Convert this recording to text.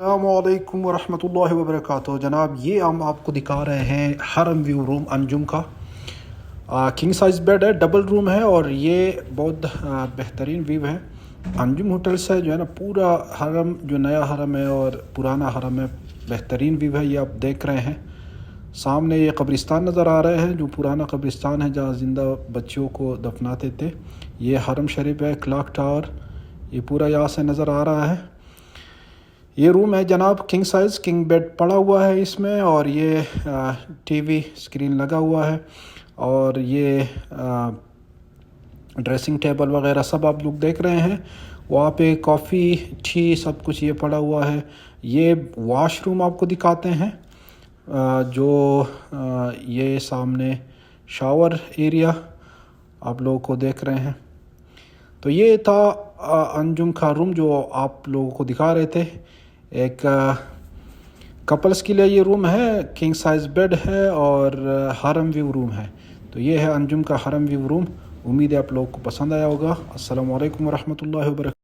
अस्सलामुअलैकुम वरहमतुल्लाहि वबरकातुहू। जनाब, ये हम आपको दिखा रहे हैं हरम व्यू रूम अंजुम का। किंग साइज़ बेड है, डबल रूम है और ये बहुत बेहतरीन व्यू है। अंजुम होटल से जो है ना पूरा हरम, जो नया हरम है और पुराना हरम है, बेहतरीन व्यू है। ये आप देख रहे हैं सामने ये कब्रिस्तान नज़र आ रहे हैं, जो पुराना कब्रिस्तान है जहाँ ज़िंदा बच्चों को दफनाते थे। ये हरम शरीफ है, क्लॉक टावर ये पूरा यहाँ से नज़र आ रहा है। ये रूम है जनाब, किंग साइज़ किंग बेड पड़ा हुआ है इसमें, और ये टीवी स्क्रीन लगा हुआ है, और ये ड्रेसिंग टेबल वगैरह सब आप लोग देख रहे हैं। वहाँ पे कॉफ़ी टी सब कुछ ये पड़ा हुआ है। ये वॉशरूम आपको दिखाते हैं, ये सामने शावर एरिया आप लोगों को देख रहे हैं। तो ये था अंजुम का रूम जो आप लोगों को दिखा रहे थे। एक कपल्स के लिए ये रूम है, किंग साइज़ बेड है और हरम व्यू रूम है। तो ये है अंजुम का हरम व्यू रूम। उम्मीद है आप लोगों को पसंद आया होगा। अस्सलाम वालेकुम रहमतुल्लाहि व बरकातहू।